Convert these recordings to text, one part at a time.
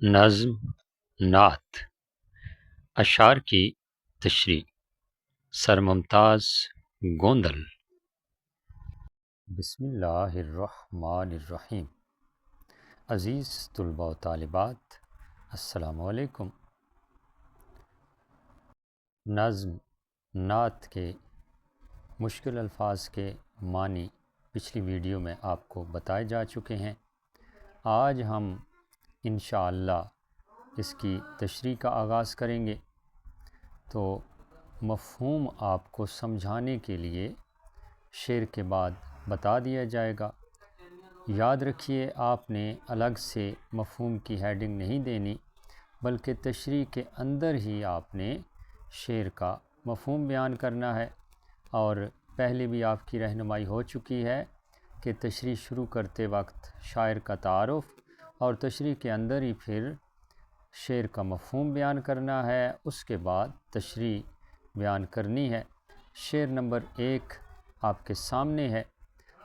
نظم نعت اشعار کی تشریح سر ممتاز گوندل بسم اللہ الرحمن الرحیم عزیز طلباء و طالبات السلام علیکم۔ نظم نعت کے مشکل الفاظ کے معنی پچھلی ویڈیو میں آپ کو بتائے جا چکے ہیں۔ آج ہم انشاءاللہ اس کی تشریح کا آغاز کریں گے، تو مفہوم آپ کو سمجھانے کے لیے شعر کے بعد بتا دیا جائے گا۔ یاد رکھیے، آپ نے الگ سے مفہوم کی ہیڈنگ نہیں دینی، بلکہ تشریح کے اندر ہی آپ نے شعر کا مفہوم بیان کرنا ہے۔ اور پہلے بھی آپ کی رہنمائی ہو چکی ہے کہ تشریح شروع کرتے وقت شاعر کا تعارف اور تشریح کے اندر ہی پھر شعر کا مفہوم بیان کرنا ہے، اس کے بعد تشریح بیان کرنی ہے۔ شعر نمبر 1 آپ کے سامنے ہے۔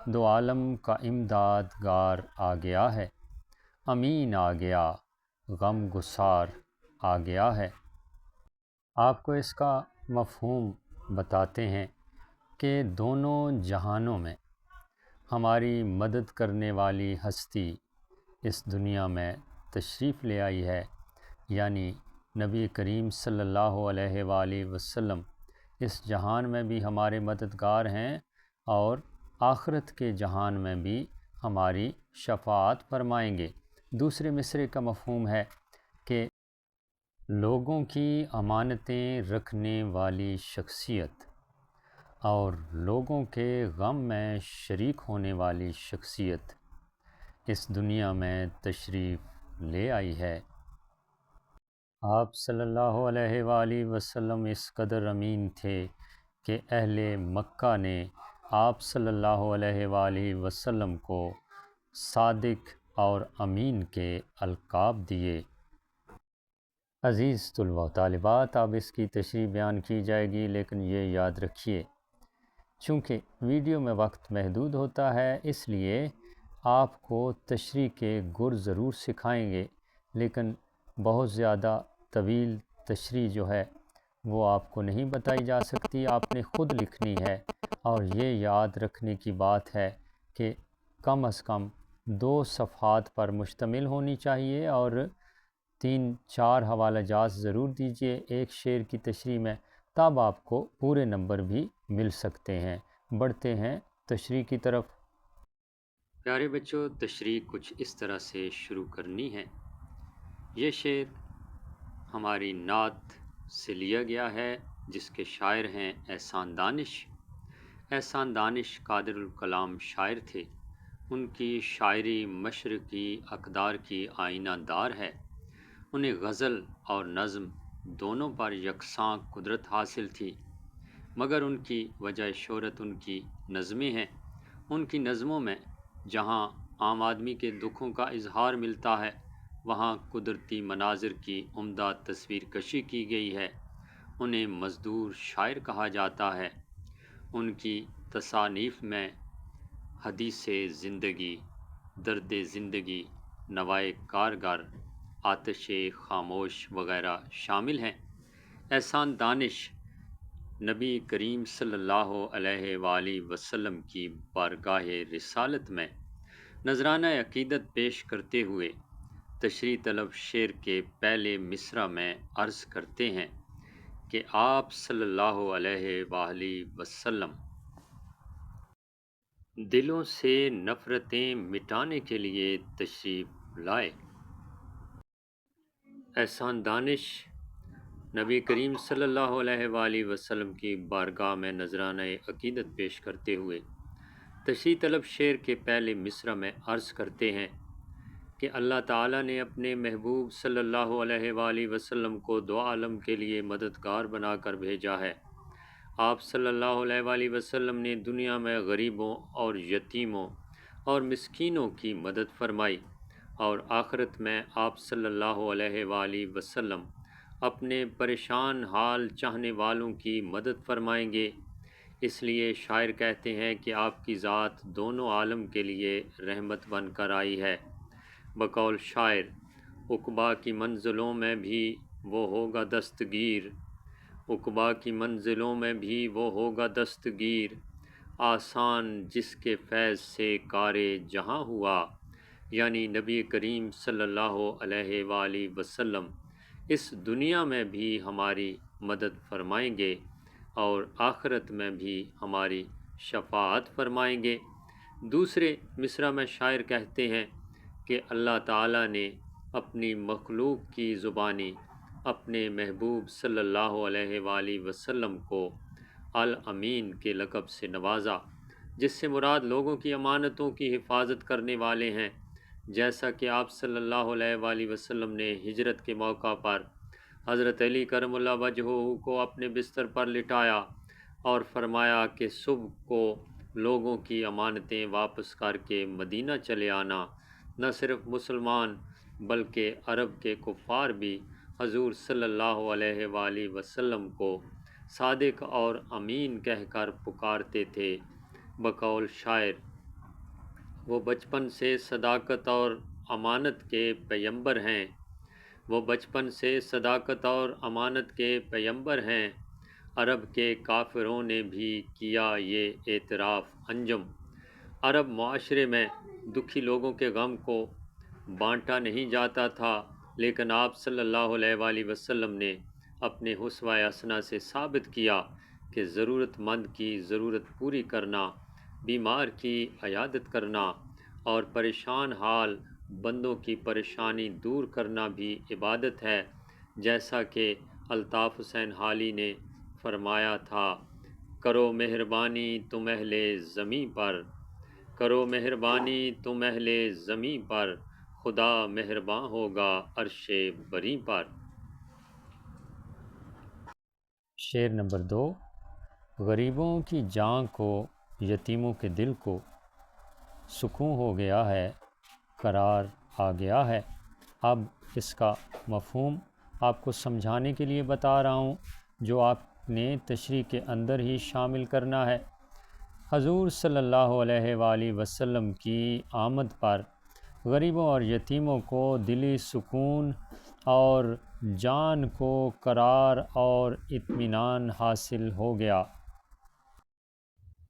دو عالم کا امدادگار آ گیا ہے، امین آ گیا، غم گسار آ گیا ہے۔ آپ کو اس کا مفہوم بتاتے ہیں کہ دونوں جہانوں میں ہماری مدد کرنے والی ہستی اس دنیا میں تشریف لے آئی ہے، یعنی نبی کریم صلی اللہ علیہ وآلہ وسلم اس جہان میں بھی ہمارے مددگار ہیں اور آخرت کے جہان میں بھی ہماری شفاعت فرمائیں گے۔ دوسرے مصرعے کا مفہوم ہے کہ لوگوں کی امانتیں رکھنے والی شخصیت اور لوگوں کے غم میں شریک ہونے والی شخصیت اس دنیا میں تشریف لے آئی ہے۔ آپ صلی اللہ علیہ وآلہ وسلم اس قدر امین تھے کہ اہل مکہ نے آپ صلی اللہ علیہ وآلہ وسلم کو صادق اور امین کے القاب دیے۔ عزیز طلباء و طالبات، اب اس کی تشریح بیان کی جائے گی، لیکن یہ یاد رکھیے چونکہ ویڈیو میں وقت محدود ہوتا ہے، اس لیے آپ کو تشریح کے گر ضرور سکھائیں گے، لیکن بہت زیادہ طویل تشریح جو ہے وہ آپ کو نہیں بتائی جا سکتی، آپ نے خود لکھنی ہے۔ اور یہ یاد رکھنے کی بات ہے کہ کم از کم 2 صفحات پر مشتمل ہونی چاہیے، اور 3-4 حوالہ جات ضرور دیجیے ایک شعر کی تشریح میں، تب آپ کو پورے نمبر بھی مل سکتے ہیں۔ بڑھتے ہیں تشریح کی طرف۔ پیارے بچوں، تشریح کچھ اس طرح سے شروع کرنی ہے۔ یہ شعر ہماری نعت سے لیا گیا ہے، جس کے شاعر ہیں احسان دانش۔ احسان دانش قادر الکلام شاعر تھے۔ ان کی شاعری مشرقی اقدار کی آئینہ دار ہے۔ انہیں غزل اور نظم دونوں پر یکساں قدرت حاصل تھی، مگر ان کی وجہ شہرت ان کی نظمیں ہیں۔ ان کی نظموں میں جہاں عام آدمی کے دکھوں کا اظہار ملتا ہے، وہاں قدرتی مناظر کی عمدہ تصویر کشی کی گئی ہے۔ انہیں مزدور شاعر کہا جاتا ہے۔ ان کی تصانیف میں حدیث زندگی، درد زندگی، نوائے کارگر، آتش خاموش وغیرہ شامل ہیں۔ احسان دانش نبی کریم صلی اللہ علیہ وآلہ وسلم کی بارگاہ رسالت میں نذرانہ عقیدت پیش کرتے ہوئے تشریح طلب شعر کے پہلے مصرع میں عرض کرتے ہیں کہ آپ صلی اللہ علیہ وآلہ وسلم دلوں سے نفرتیں مٹانے کے لیے تشریف لائے۔ احسان دانش نبی کریم صلی اللہ علیہ وآلہ وسلم کی بارگاہ میں نذرانہ عقیدت پیش کرتے ہوئے تشریح طلب شعر کے پہلے مصرع میں عرض کرتے ہیں کہ اللہ تعالیٰ نے اپنے محبوب صلی اللہ علیہ وآلہ وسلم کو 2 عالم کے لیے مددگار بنا کر بھیجا ہے۔ آپ صلی اللہ علیہ وآلہ وسلم نے دنیا میں غریبوں اور یتیموں اور مسکینوں کی مدد فرمائی، اور آخرت میں آپ صلی اللہ علیہ وآلہ وسلم اپنے پریشان حال چاہنے والوں کی مدد فرمائیں گے۔ اس لیے شاعر کہتے ہیں کہ آپ کی ذات دونوں عالم کے لیے رحمت بن کر آئی ہے۔ بقول شاعر، عقبا کی منزلوں میں بھی وہ ہوگا دستگیر، عقبا کی منزلوں میں بھی وہ ہوگا دستگیر، آسان جس کے فیض سے کار جہاں ہوا، یعنی نبی کریم صلی اللہ علیہ وآلہ وسلم اس دنیا میں بھی ہماری مدد فرمائیں گے اور آخرت میں بھی ہماری شفاعت فرمائیں گے۔ دوسرے مصرع میں شاعر کہتے ہیں کہ اللہ تعالیٰ نے اپنی مخلوق کی زبانی اپنے محبوب صلی اللہ علیہ وآلہ وسلم کو الامین کے لقب سے نوازا، جس سے مراد لوگوں کی امانتوں کی حفاظت کرنے والے ہیں، جیسا کہ آپ صلی اللہ علیہ وآلہ وسلم نے ہجرت کے موقع پر حضرت علی کرم اللہ وجہہ کو اپنے بستر پر لٹایا اور فرمایا کہ صبح کو لوگوں کی امانتیں واپس کر کے مدینہ چلے آنا۔ نہ صرف مسلمان بلکہ عرب کے کفار بھی حضور صلی اللہ علیہ وآلہ وسلم کو صادق اور امین کہہ کر پکارتے تھے۔ بقول شاعر، وہ بچپن سے صداقت اور امانت کے پیمبر ہیں، وہ بچپن سے صداقت اور امانت کے پیمبر ہیں، عرب کے کافروں نے بھی کیا یہ اعتراف انجم۔ عرب معاشرے میں دکھی لوگوں کے غم کو بانٹا نہیں جاتا تھا، لیکن آپ صلی اللہ علیہ وآلہ وسلم نے اپنے اسوہ حسنہ سے ثابت کیا کہ ضرورت مند کی ضرورت پوری کرنا، بیمار کی عیادت کرنا اور پریشان حال بندوں کی پریشانی دور کرنا بھی عبادت ہے، جیسا کہ الطاف حسین حالی نے فرمایا تھا، کرو مہربانی تم اہل زمیں پر، کرو مہربانی تم اہل زمیں پر، خدا مہرباں ہوگا عرش بری پر۔ شعر نمبر 2، غریبوں کی جان کو، یتیموں کے دل کو سکون ہو گیا ہے، قرار آ گیا ہے۔ اب اس کا مفہوم آپ کو سمجھانے کے لیے بتا رہا ہوں، جو آپ نے تشریح کے اندر ہی شامل کرنا ہے۔ حضور صلی اللہ علیہ وآلہ وسلم کی آمد پر غریبوں اور یتیموں کو دلی سکون اور جان کو قرار اور اطمینان حاصل ہو گیا۔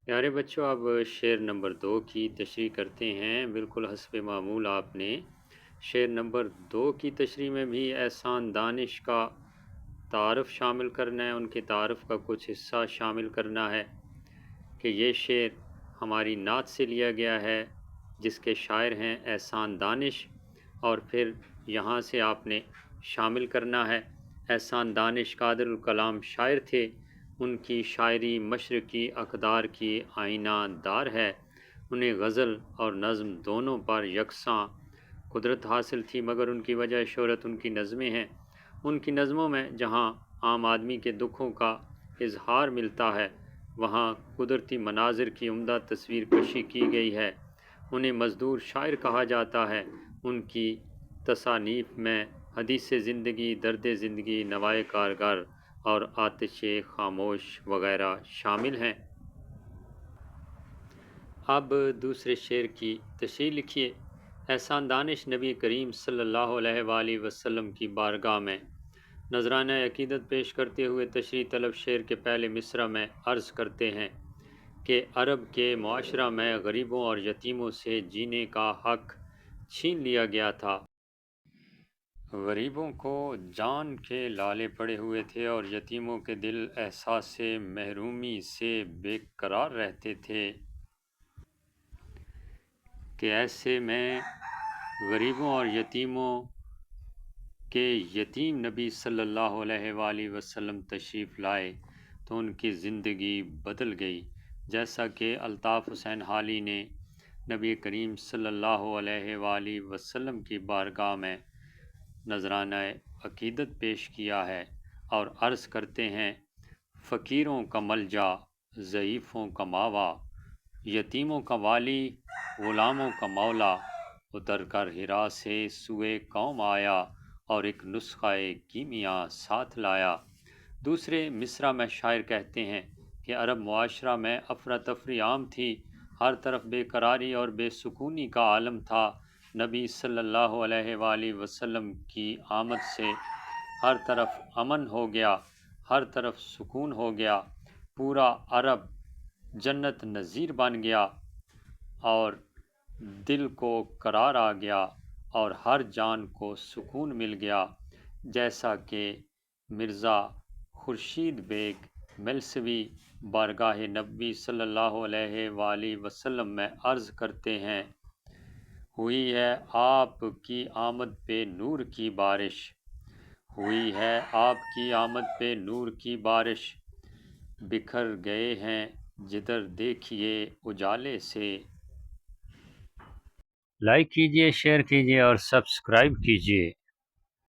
پیارے بچوں، اب شعر نمبر 2 کی تشریح کرتے ہیں۔ بالکل حسب معمول آپ نے شعر نمبر 2 کی تشریح میں بھی احسان دانش کا تعارف شامل کرنا ہے، ان کے تعارف کا کچھ حصہ شامل کرنا ہے کہ یہ شعر ہماری نعت سے لیا گیا ہے، جس کے شاعر ہیں احسان دانش، اور پھر یہاں سے آپ نے شامل کرنا ہے۔ احسان دانش قادر الکلام شاعر تھے، ان کی شاعری مشرقی اقدار کی آئینہ دار ہے، انہیں غزل اور نظم دونوں پر یکساں قدرت حاصل تھی، مگر ان کی وجہ شہرت ان کی نظمیں ہیں۔ ان کی نظموں میں جہاں عام آدمی کے دکھوں کا اظہار ملتا ہے، وہاں قدرتی مناظر کی عمدہ تصویر کشی کی گئی ہے۔ انہیں مزدور شاعر کہا جاتا ہے۔ ان کی تصانیف میں حدیث زندگی، درد زندگی، نوائے کارگر اور آتش خاموش وغیرہ شامل ہیں۔ اب دوسرے شعر کی تشریح لکھیے۔ احسان دانش نبی کریم صلی اللہ علیہ وآلہ وسلم کی بارگاہ میں نذرانہ عقیدت پیش کرتے ہوئے تشریح طلب شعر کے پہلے مصرع میں عرض کرتے ہیں کہ عرب کے معاشرہ میں غریبوں اور یتیموں سے جینے کا حق چھین لیا گیا تھا۔ غریبوں کو جان کے لالے پڑے ہوئے تھے اور یتیموں کے دل احساس محرومی سے بے قرار رہتے تھے کہ ایسے میں غریبوں اور یتیموں کے یتیم نبی صلی اللہ علیہ وآلہ وسلم تشریف لائے تو ان کی زندگی بدل گئی، جیسا کہ الطاف حسین حالی نے نبی کریم صلی اللہ علیہ وآلہ وسلم کی بارگاہ میں نذرانہ عقیدت پیش کیا ہے اور عرض کرتے ہیں، فقیروں کا ملجا، ضعیفوں کا ماوا، یتیموں کا والی، غلاموں کا مولا، اتر کر ہرا سے سوئے قوم آیا اور ایک نسخہ کیمیا ساتھ لایا۔ دوسرے مصرع میں شاعر کہتے ہیں کہ عرب معاشرہ میں افراتفری عام تھی، ہر طرف بے قراری اور بے سکونی کا عالم تھا، نبی صلی اللہ علیہ وآلہ وسلم کی آمد سے ہر طرف امن ہو گیا، ہر طرف سکون ہو گیا، پورا عرب جنت نظیر بن گیا اور دل کو قرار آ گیا اور ہر جان کو سکون مل گیا، جیسا کہ مرزا خورشید بیگ میلسوی بارگاہ نبی صلی اللہ علیہ وآلہ وسلم میں عرض کرتے ہیں، ہوئی ہے آپ کی آمد پہ نور کی بارش، ہوئی ہے آپ کی آمد پہ نور کی بارش، بکھر گئے ہیں جدھر دیکھیے اجالے سے۔ لائک کیجئے، شیئر کیجئے اور سبسکرائب کیجئے۔